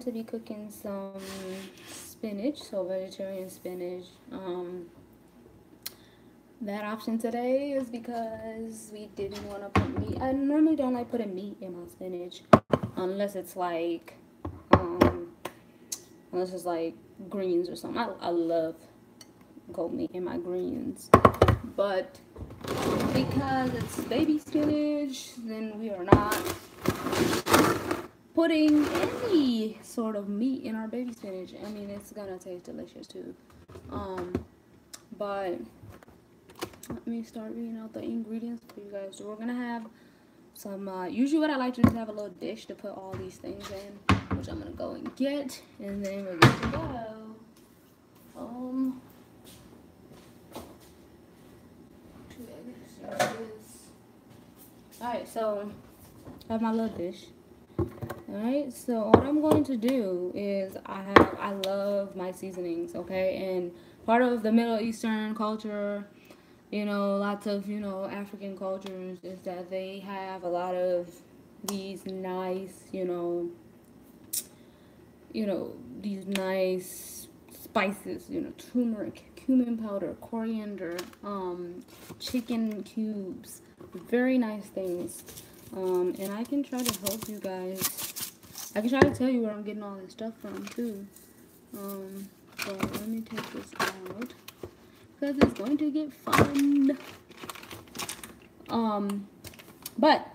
to be cooking some spinach, so vegetarian spinach. That option today is because we didn't want to put meat. I normally don't like putting meat in my spinach unless it's like, um, unless it's like greens or something. I love goat meat in my greens, but because it's baby spinach, then we are not putting any sort of meat in our baby spinach. I mean, it's gonna taste delicious too. Um, but let me start reading out the ingredients for you guys. So we're gonna have some. Usually, what I like to do is have a little dish to put all these things in, which I'm gonna go and get, and then we're good to go. Um, two eggs. All right, so I have my little dish. Alright, so what I'm going to do is I love my seasonings, okay? And part of the Middle Eastern culture, lots of, African cultures is that they have a lot of these nice, these nice spices, turmeric, cumin powder, coriander, chicken cubes, very nice things. And I can try to help you guys. I can try to tell you where I'm getting all this stuff from too. But let me take this out because it's going to get fun. But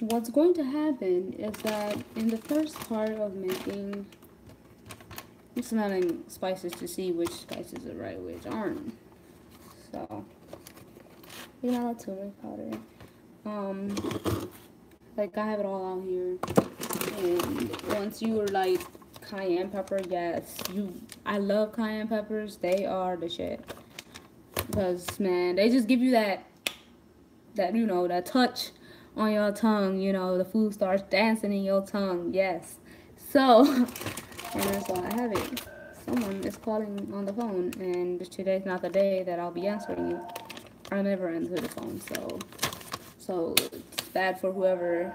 what's going to happen is that in the first part of making, I'm smelling spices to see which spices are right, which aren't. So, turmeric powder. Like I have it all out here. And once you are like cayenne pepper, yes, I love cayenne peppers. They are the shit. Because man, they just give you that that touch on your tongue, the food starts dancing in your tongue. Yes. So, and that's why I have it. Someone is calling on the phone, and today's not the day that I'll be answering you. I never answer the phone, so it's bad for whoever,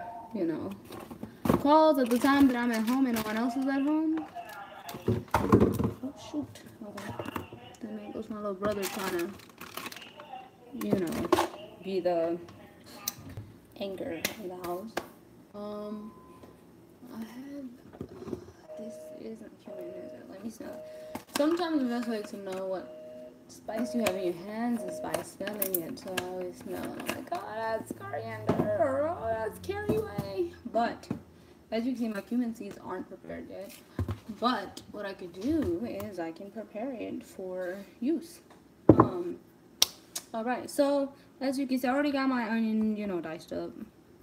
calls at the time that I'm at home and no one else is at home. Oh shoot. Okay. Then there goes my little brother trying to, be the anchor in the house. I have this isn't cumin, is it? Let me smell. Sometimes the best way to know what spice you have in your hands is by smelling it. So I always smell it. I'm like, oh, that's coriander. Oh, that's caraway. But as you can see, my cumin seeds aren't prepared yet. But what I could do is I can prepare it for use. Alright, so as you can see, I already got my onion, diced up.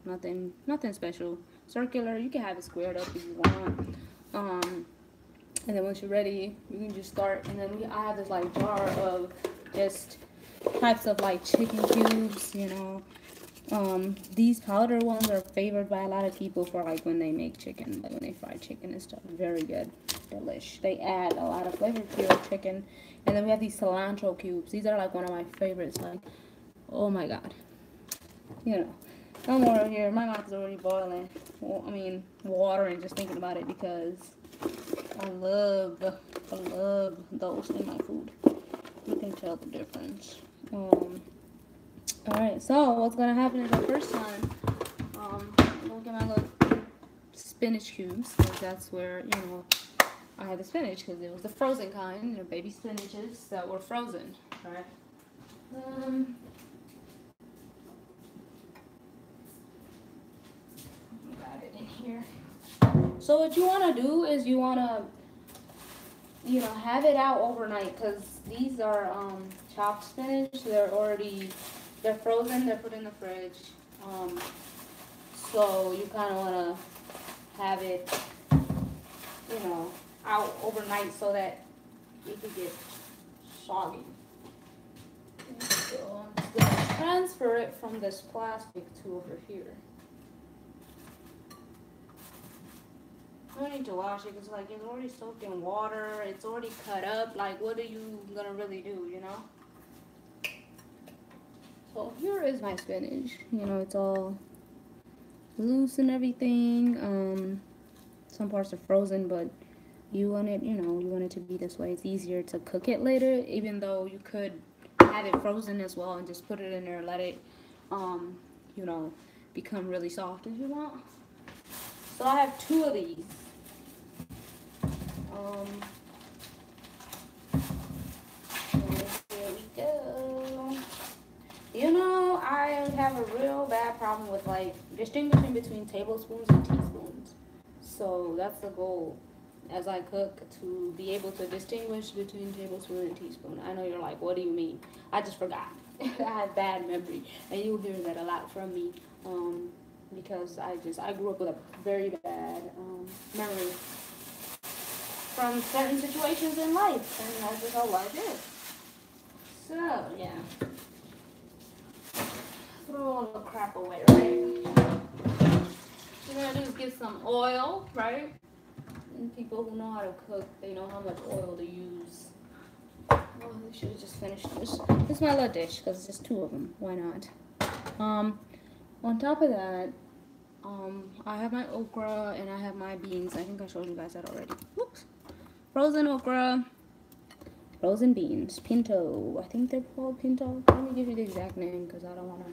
Nothing special. Circular, you can have it squared up if you want. And then once you're ready, you can just start. And then I have this like jar of just types of like chicken cubes, These powder ones are favored by a lot of people for like when they make chicken, like when they fry chicken and stuff. Very good, delish. They add a lot of flavor to your chicken. And then we have these cilantro cubes. These are like one of my favorites. Like, oh my god, no more here. My mouth is already boiling. Well, I mean, watering just thinking about it because I love those in my food. You can tell the difference. Alright, so what's gonna happen is the first time, I'm gonna get my little spinach cubes, because that's where, I had the spinach, because it was the frozen kind, baby spinaches that were frozen, alright? Got it in here. So what you want to do is you want to, have it out overnight, because these are chopped spinach. They're frozen. They're put in the fridge. So you kind of want to have it, out overnight so that it could get soggy. So I'm just going to transfer it from this plastic to over here. I don't need to wash it because it's already soaked in water. It's already cut up. Like, what are you gonna really do, So here is my spinach. It's all loose and everything. some parts are frozen, but you want it, you want it to be this way. It's easier to cook it later, even though you could have it frozen as well and just put it in there and let it, um, you know, become really soft if you want. So I have 2 of these. Here we go. I have a real bad problem with like distinguishing between tablespoons and teaspoons. So that's the goal as I cook, to be able to distinguish between tablespoon and teaspoon. I know you're like, what do you mean? I just forgot. I have bad memory, and you'll hear that a lot from me, because I grew up with a very bad memory from certain situations in life, and that's just how life is. So yeah, throw all the crap away, right? What we're gonna do is get some oil, right? And people who know how to cook, they know how much oil to use. Oh, they should have just finished this. This is my little dish because it's just 2 of them. Why not? On top of that, I have my okra and I have my beans. I think I showed you guys that already. Whoops. Frozen okra, frozen beans, pinto. I think they're called pinto. Let me give you the exact name because I don't want to.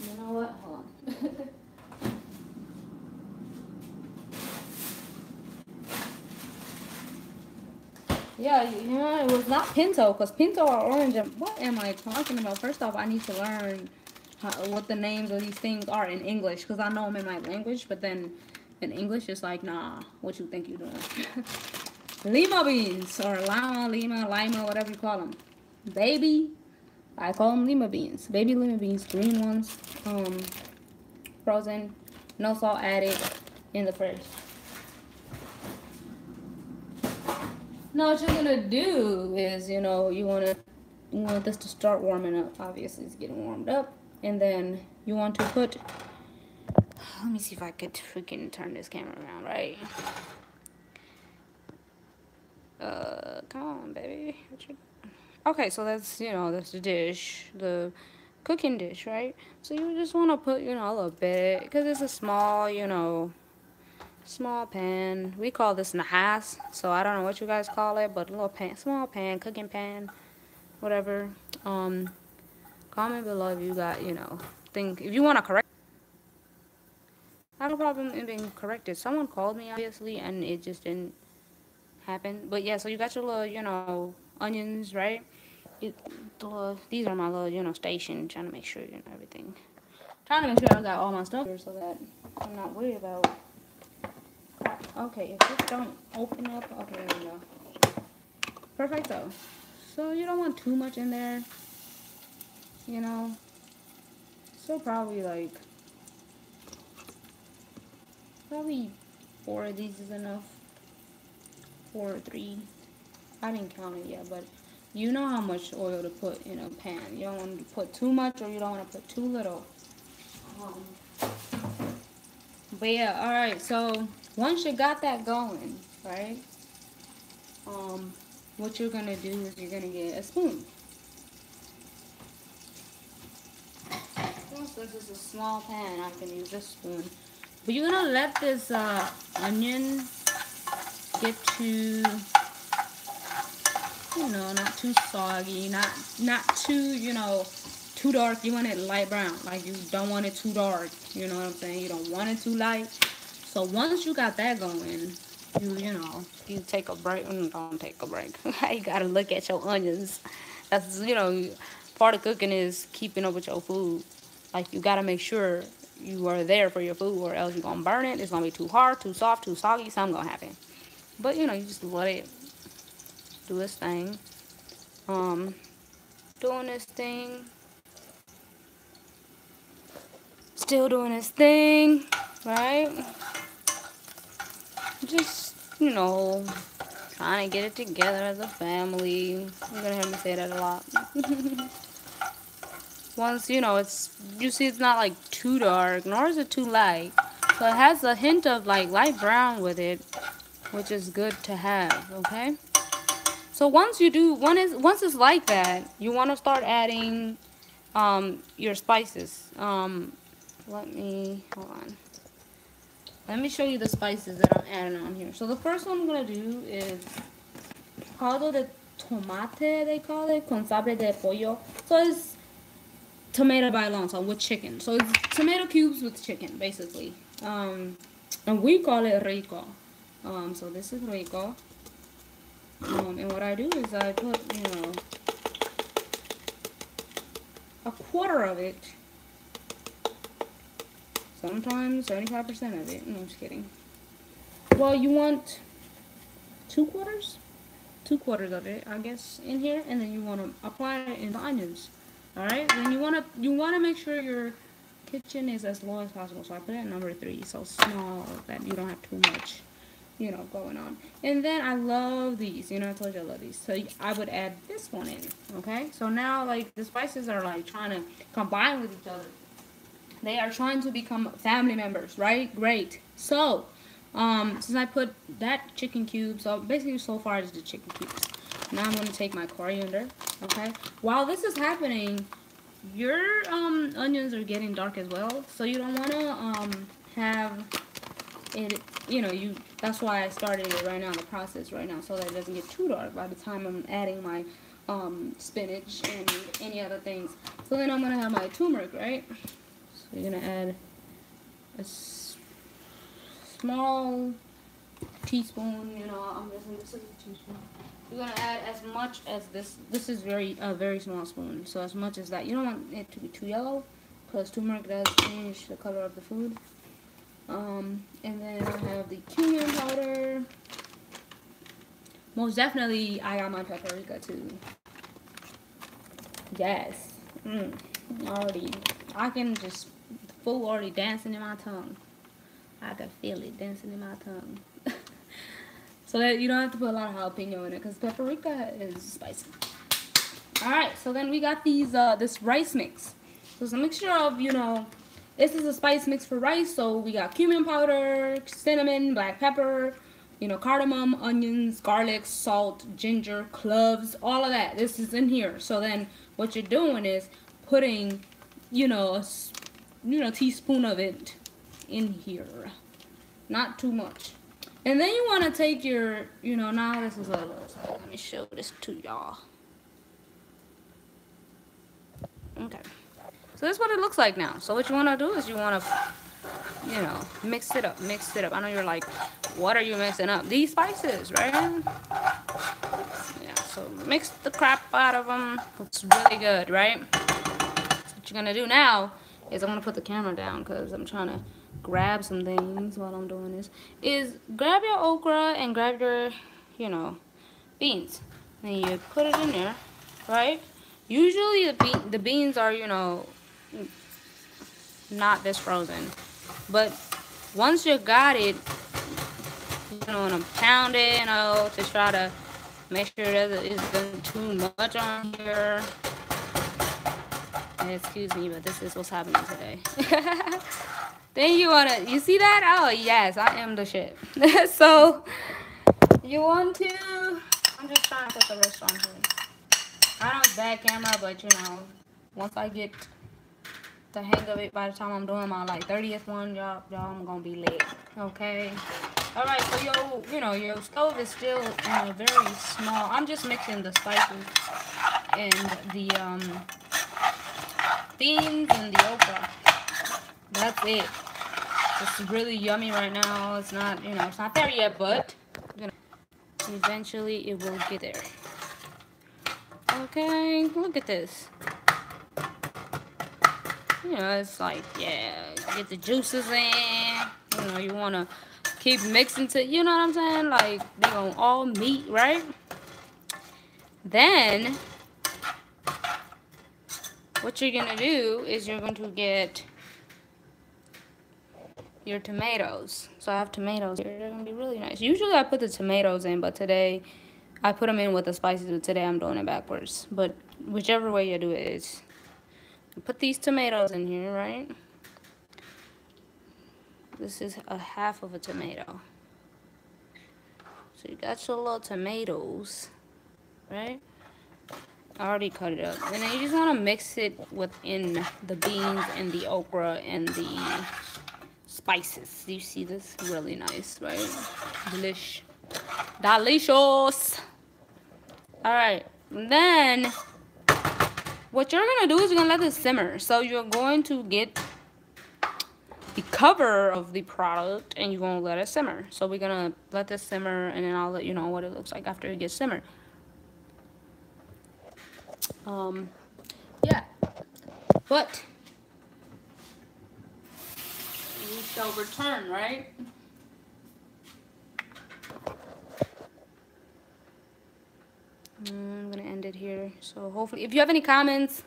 You know what? Hold on. Yeah, it was not pinto, because pinto are orange. And what am I talking about? First off, I need to learn what the names of these things are in English, because I know them in my language, but then in English, it's like, nah, what you think you doing? Lima beans, or lima, whatever you call them. Baby, I call them lima beans. Baby lima beans, green ones, frozen, no salt added, in the fridge. Now what you're gonna do is, you want this to start warming up. Obviously, it's getting warmed up, and then you want to put. Let me see if I could freaking turn this camera around, right? Come on, baby. Okay, so that's that's the dish, the cooking dish, right? So you just want to put a little bit, because it's a small small pan. We call this nahas, so I don't know what you guys call it, but a little pan, small pan, cooking pan, whatever. Comment below if you got, if you want to correct. I have no problem in being corrected. Someone called me, obviously, and it just didn't happen. But yeah, so you got your little, onions, right? These are my little, station, trying to make sure, everything. Trying to make sure I got all my stuff here so that I'm not worried about. Okay, if this don't open up, okay, there we go. Perfecto. So you don't want too much in there, So probably 4 of these is enough. 4 or 3. I didn't count it yet, but you know how much oil to put in a pan. You don't want to put too much, or you don't want to put too little. But yeah, alright, so once you got that going, right, what you're going to do is you're going to get a spoon. Since this is a small pan, I can use this spoon. But you're going to let this onion get to, not too soggy, not too, too dark. You want it light brown. Like, you don't want it too dark. You know what I'm saying? You don't want it too light. So once you got that going, you take a break. Don't take a break. You gotta look at your onions. That's, part of cooking is keeping up with your food. Like, you gotta make sure you are there for your food, or else you're gonna burn it. It's gonna be too hard, too soft, too soggy. Something gonna happen. But, you just let it do its thing. Doing this thing. Still doing his thing, right? Just, trying to get it together as a family. You're gonna hear me say that a lot. Once, you see it's not too dark, nor is it too light. So it has a hint of light brown with it, which is good to have, okay? So once it's like that, you want to start adding your spices. hold on. Let me show you the spices that I'm adding on here. So the first one I'm gonna do is caldo de tomate, they call it, con sabre de pollo. So it's tomato bailonsa with chicken. So it's tomato cubes with chicken, basically. And we call it rico. So this is rico. And what I do is I put, a quarter of it. Sometimes 75% of it. No, I'm just kidding. Well, you want 2/4? 2/4 of it, I guess, in here, and then you want to apply it in the onions. All right. Then you wanna make sure your kitchen is as low as possible. So I put it at number 3, so small that you don't have too much, going on. And then I love these. I told you I love these. So I would add this one in. Okay. So now like the spices are like trying to combine with each other. They are trying to become family members, right? Great. So, since I put that chicken cube, so basically so far it's the chicken cubes. Now I'm going to take my coriander, okay? While this is happening, your onions are getting dark as well, so you don't want to have it, that's why I started it right now, the process right now, so that it doesn't get too dark by the time I'm adding my spinach and any other things. So then I'm going to have my turmeric, right? So you're going to add a small teaspoon, I'm guessing this is a teaspoon. You're going to add as much as this. This is a very small spoon, so as much as that. You don't want it to be too yellow, because turmeric does change the color of the food. And then I have the cumin powder. Most definitely, I got my paprika too. Yes. I can just, the food already dancing in my tongue. I can feel it dancing in my tongue. So that you don't have to put a lot of jalapeno in it, because paprika is spicy. Alright, so then we got these, this rice mix. So it's a mixture of, this is a spice mix for rice. So we got cumin powder, cinnamon, black pepper, cardamom, onions, garlic, salt, ginger, cloves, all of that. This is in here. So then what you're doing is putting, a teaspoon of it in here. Not too much. And then you want to take your, now this is let me show this to y'all. Okay. So this is what it looks like now. So what you want to do is you want to, mix it up. I know you're like, what are you mixing up? These spices, right? Yeah, so mix the crap out of them. It's really good, right? So what you're going to do now is I'm going to put the camera down because I'm trying to grab some things while I'm doing this. Is grab your okra and grab your, beans. And you put it in there, right? Usually the beans are, not this frozen. But once you got it, you want to pound it, to try to make sure that it isn't too much on here. And excuse me, but this is what's happening today. Then you see that? Oh, yes, I am the shit. So, you want to, I'm just trying to put the rest on here. I know it's bad camera, but, once I get the hang of it, by the time I'm doing my, 30th one, y'all, I'm going to be lit, okay? All right, so your stove is still, very small. I'm just mixing the spices and the, beans and the okra. That's it. It's really yummy right now. It's not, it's not there yet, but eventually it will get there. Okay, look at this. It's like, yeah, get the juices in. You want to keep mixing to, you know what I'm saying? Like, they gonna all meet, right? Then, what you're going to do is you're going to get your tomatoes. So I have tomatoes here. They're going to be really nice. Usually I put the tomatoes in, but today I put them in with the spices. But today I'm doing it backwards. But whichever way you do it is. Put these tomatoes in here, right? This is a half of a tomato. So you got your little tomatoes, right? I already cut it up. And then you just want to mix it within the beans and the okra and the spices. You see this? Really nice, right? Delish. Delicious. Alright. Then, what you're going to do is you're going to let this simmer. So you're going to get the cover of the product and you're going to let it simmer. So we're going to let this simmer and then I'll let you know what it looks like after it gets simmered. Yeah. But we shall return, right? I'm gonna end it here. So hopefully, if you have any comments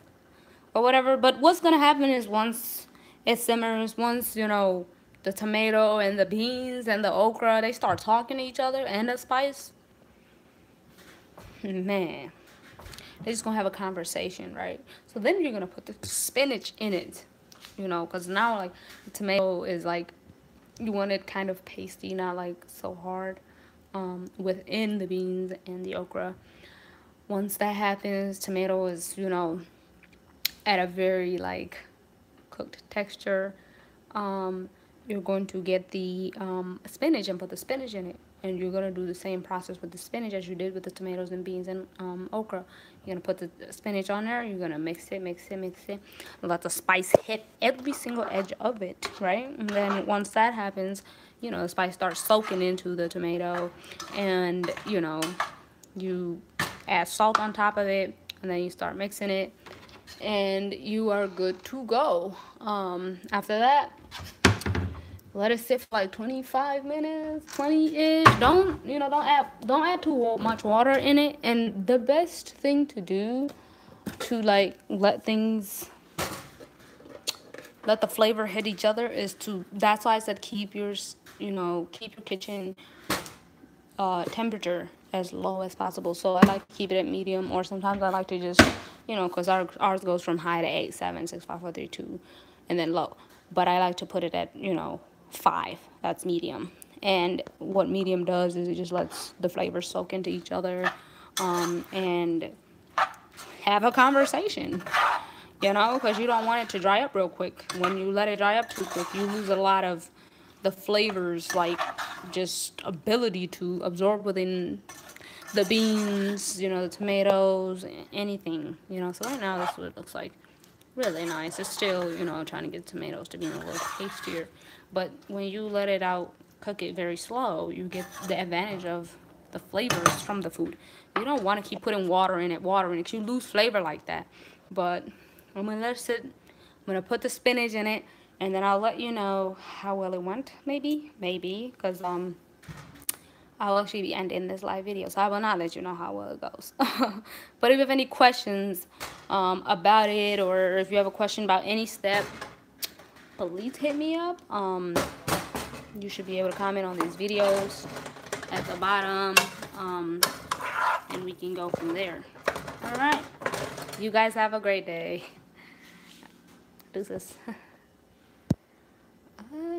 or whatever, but what's gonna happen is once it simmers, once you know the tomato and the beans and the okra, they start talking to each other and the spice. Man, they're just gonna have a conversation, right? So then you're gonna put the spinach in it, you know, because now like the tomato is like you want it kind of pasty, not like so hard within the beans and the okra. Once that happens, tomato is, you know, at a very like cooked texture. You're going to get the spinach and put the spinach in it. And you're going to do the same process with the spinach as you did with the tomatoes and beans and okra. You're going to put the spinach on there. You're going to mix it, mix it, mix it. Let the spice hit every single edge of it, right? And then once that happens, you know, the spice starts soaking into the tomato. And, you know, you add salt on top of it. And then you start mixing it. And you are good to go. After that, let it sit for like 25 minutes, 20-ish. Don't add too much water in it. And the best thing to do to like let the flavor hit each other is to, that's why I said keep your kitchen temperature as low as possible. So I like to keep it at medium, or sometimes I like to just, because ours goes from high to 8, 7, 6, 5, 4, 3, 2, and then low. But I like to put it at, 5. That's medium. And what medium does is it just lets the flavors soak into each other, and have a conversation, because you don't want it to dry up real quick. When you let it dry up too quick, you lose a lot of the flavors, like just ability to absorb within the beans, the tomatoes, anything, So right now, that's what it looks like. Really nice. It's still, trying to get tomatoes to be a little tastier. But when you let it out, cook it very slow, you get the advantage of the flavors from the food. You don't want to keep putting water in it. You lose flavor like that. But I'm going to let it sit. I'm going to put the spinach in it, and then I'll let you know how well it went, maybe, because I'll actually be ending this live video, so I will not let you know how well it goes. But if you have any questions about it, or if you have a question about any step, please hit me up. You should be able to comment on these videos at the bottom, and we can go from there. All right. You guys have a great day. Deuces.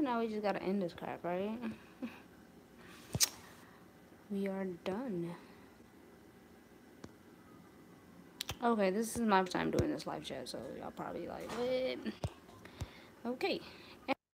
Now we just gotta end this crap, right? We are done. Okay, this is my time doing this live chat, so y'all probably like, what? Okay.